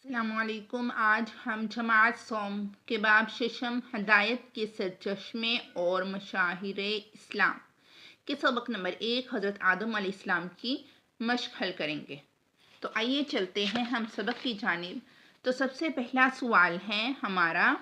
अस्सलामुअलैकुम। आज हम जमात सोम के बाब शशम हदायत के सरचश्मे और मशाहिरे इस्लाम के सबक नंबर 1 हज़रत आदम अलैहिस्सलाम की मश्क हल करेंगे। तो आइए चलते हैं हम सबक की जानिब। तो सबसे पहला सवाल है हमारा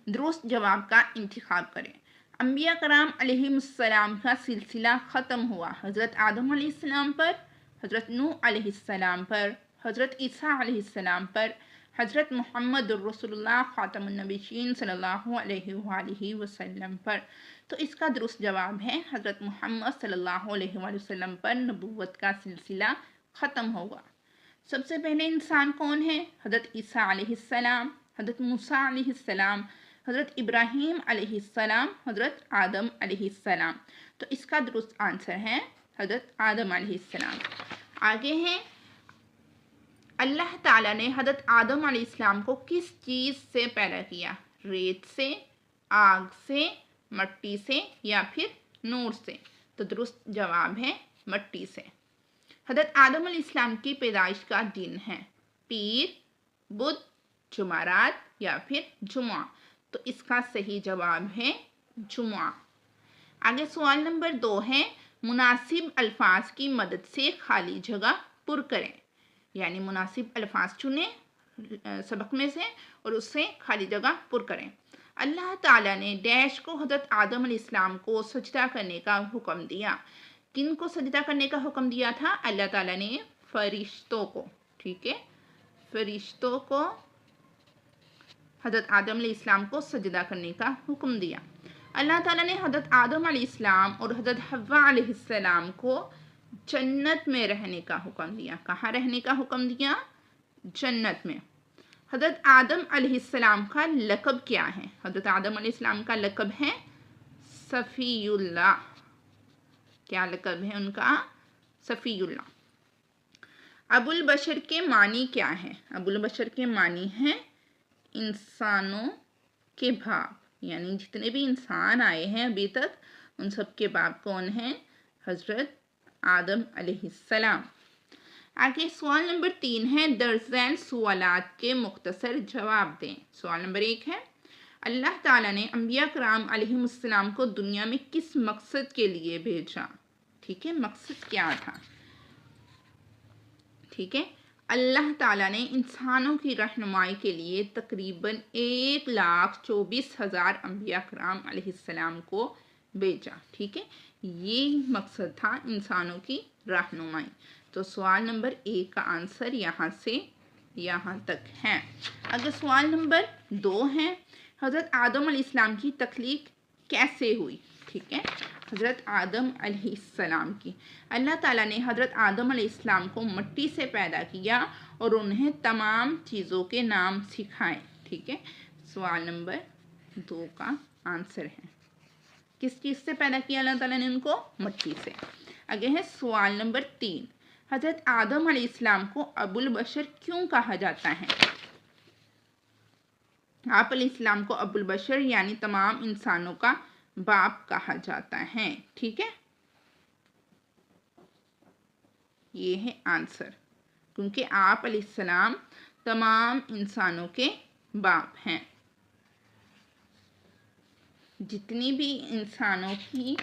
दुरुस्त जवाब का इंतखाब करें। अंबिया कराम अलैहिमुस्सलाम का सिलसिला ख़त्म हुआ हज़रत आदम अलैहिस्सलाम पर, हज़रत नूह अलैहिस्सलाम पर, हज़रत ईसा अलैहिस्सलाम पर, हज़रत मुहम्मद रसूलुल्लाह ख़ातमुन नबिय्यीन सल्लल्लाहु अलैहि वसल्लम पर। तो इसका दुरुस्त जवाब है हज़रत मुहम्मद सल्लल्लाहु अलैहि वसल्लम पर नबूवत का सिलसिला ख़त्म होगा। सबसे पहले इंसान कौन है? हज़रत ईसा अलैहिस्सलाम, हज़रत मूसा अलैहिस्सलाम, हज़रत इब्राहीम अलैहिस्सलाम, हज़रत आदम अलैहिस्सलाम। तो इसका दुरुस्त आंसर है हज़रत आदम अलैहिस्सलाम। आगे हैं, अल्लाह ताला ने हज़रत आदम अलैहिस्सलाम को किस चीज़ से पैदा किया? रेत से, आग से, मिट्टी से या फिर नूर से? तो दुरुस्त जवाब है मिट्टी से। हज़रत आदम अलैहिस्सलाम की पैदाइश का दिन है पीर, बुध, जुमारात या फिर जुमा। तो इसका सही जवाब है जुमा। आगे सवाल नंबर 2 है, मुनासिब अल्फाज की मदद से खाली जगह पुर करें। यानी मुनासिब अल्फाज चुने सबक में से और उससे खाली जगह पुर करें। अल्लाह ताला ने डैश को हज़रत आदम अलैहिस्सलाम को सजदा करने का हुक्म दिया। किन को सजदा करने का हुक्म दिया था? अल्लाह ताला ने फरिश्तों को। ठीक है, फरिश्तों को हज़रत आदम अलैहिस्सलाम को सजदा करने का हुक्म दिया। अल्लाह ताला ने हज़रत आदम अलैहिस्सलाम और हज़रत हव्वा अलैहिस्सलाम को जन्नत में रहने का हुक्म दिया। कहाँ रहने का हुक्म दिया? जन्नत में। हज़रत आदम अलैहिस्सलाम का लक़ब क्या है? हज़रत आदम अलैहिस्सलाम का लक़ब है सफ़ीयुल्लाह। क्या लक़ब है उनका? सफ़ीयुल्लाह। अबुल बशर के मानी क्या है? अबुल बशर के मानी हैं इंसानों के बाप। यानी जितने भी इंसान आए हैं अभी तक उन सब के बाप कौन हैं? हज़रत आदम अलैहिस्सलाम। आगे सवाल नंबर 3 है, दर्जैन सवालात के मुख्तसर जवाब दें। सवाल नंबर 1 है, अल्लाह ताला ने अंबिया कराम अलैहिमुस्सलाम को दुनिया में किस मकसद के लिए भेजा? ठीक है, मकसद क्या था? ठीक है, अल्लाह ताला ने इंसानों की रहनुमाई के लिए तकरीबन 1,24,000 अंबिया कराम अलैहिस्सलाम को भेजा। ठीक है, ये मकसद था इंसानों की रहनुमाई। तो सवाल नंबर 1 का आंसर यहाँ से यहाँ तक है। अगर सवाल नंबर 2 है, हज़रत आदम अलैहिस्सलाम की तख्लीक कैसे हुई? ठीक है, हज़रत आदम अलैहिस्सलाम की, अल्लाह ताला ने हज़रत आदम अलैहिस्सलाम को मिट्टी से पैदा किया और उन्हें तमाम चीज़ों के नाम सिखाए। ठीक है, सवाल नंबर 2 का आंसर है। किस चीज़ से पैदा किया अल्लाह ताला ने उनको? मिट्टी से। आगे है सवाल नंबर 3, हज़रत आदम अलैहिस्सलाम को अबुल बशर क्यों कहा जाता है? आप अलैहिस्सलाम को अबुल बशर यानी तमाम इंसानों का बाप कहा जाता है। ठीक है, ये है आंसर, क्योंकि आप अलैहिस्सलाम तमाम इंसानों के बाप हैं। जितनी भी इंसानों की।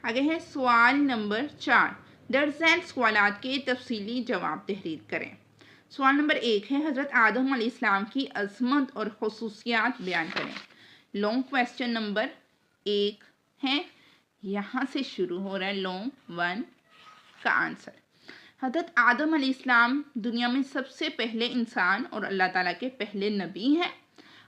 आगे है सवाल नंबर 4, दर्जैन सवालात के तफसीली जवाब तहरीर करें। सवाल नंबर 1 है, हज़रत आदम अलैहिस्सलाम की अज़मत और ख़ुसूसियात बयान करें। लॉन्ग क्वेश्चन नंबर 1 है, यहाँ से शुरू हो रहा है लॉन्ग 1 का आंसर। हज़रत आदम अलैहिस्सलाम दुनिया में सबसे पहले इंसान और अल्लाह ताला के पहले नबी हैं।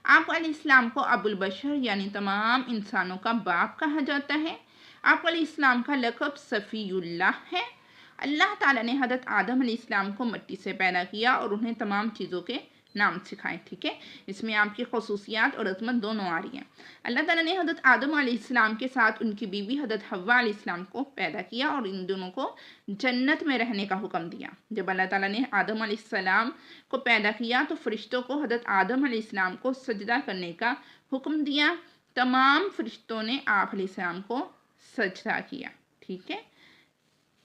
आप अलैहिस्सलाम को अबुल बशर यानी तमाम इंसानों का बाप कहा जाता है। आप अलैहिस्सलाम का लक़ब सफ़ीयुल्लाह है। अल्लाह ताला ने हज़रत आदम अलैहिस्सलाम को मिट्टी से पैदा किया और उन्हें तमाम चीज़ों के नाम सिखाए। ठीक है, इसमें आपकी ख़ुसूसियात और अज़मत दोनों आ रही हैं। अल्लाह ताला ने हज़रत आदम अलैहिस्सलाम के साथ उनकी बीवी हज़रत हव्वा अलैहिस्सलाम को पैदा किया और इन दोनों को जन्नत में रहने का हुक्म दिया। जब अल्लाह ताला ने आदम अलैहिस्सलाम को पैदा किया तो फरिश्तों को हज़रत आदम अलैहिस्सलाम को सजदा करने का हुक्म दिया। तमाम फरिश्तों ने आप अलैहिस्सलाम को सजदा किया। ठीक है,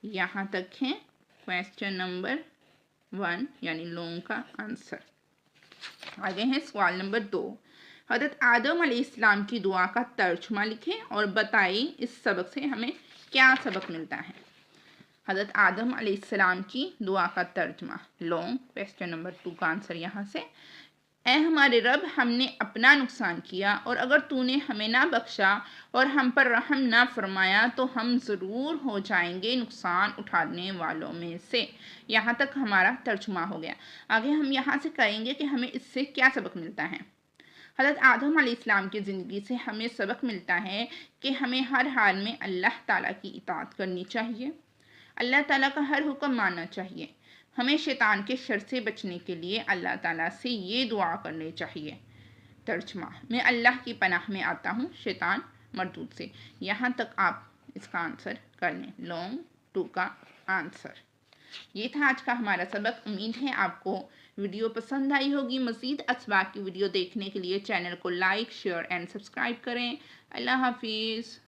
यहाँ तक है क्वेश्चन नंबर 1 यानी लॉन्ग का आंसर। आगे है सवाल नंबर 2। हज़रत आदम अलैहिस्सलाम की दुआ का तर्जुमा लिखें और बताइए इस सबक से हमें क्या सबक मिलता है। हज़रत आदम अलैहिस्सलाम की दुआ का तर्जुमा लॉन्ग क्वेश्चन नंबर 2 का आंसर यहाँ से। ऐ हमारे रब, हमने अपना नुकसान किया और अगर तूने हमें ना बख्शा और हम पर रहम ना फरमाया तो हम ज़रूर हो जाएंगे नुकसान उठाने वालों में से। यहाँ तक हमारा तर्जुमा हो गया। आगे हम यहाँ से कहेंगे कि हमें इससे क्या सबक मिलता है। हज़रत आदम अलैहिस्सलाम की ज़िंदगी से हमें सबक मिलता है कि हमें हर हाल में अल्लाह ताला की इताअत करनी चाहिए, अल्लाह ताला का हर हुक्म मानना चाहिए। हमें शैतान के शर से बचने के लिए अल्लाह ताला से ये दुआ करनी चाहिए। तर्जुमा, मैं अल्लाह की पनाह में आता हूँ शैतान मरदूद से। यहाँ तक आप इसका आंसर कर लें, लॉन्ग 2 का आंसर। ये था आज का हमारा सबक। उम्मीद है आपको वीडियो पसंद आई होगी। मज़ीद असबाक की वीडियो देखने के लिए चैनल को लाइक, शेयर एंड सब्सक्राइब करें। अल्लाह हाफिज़।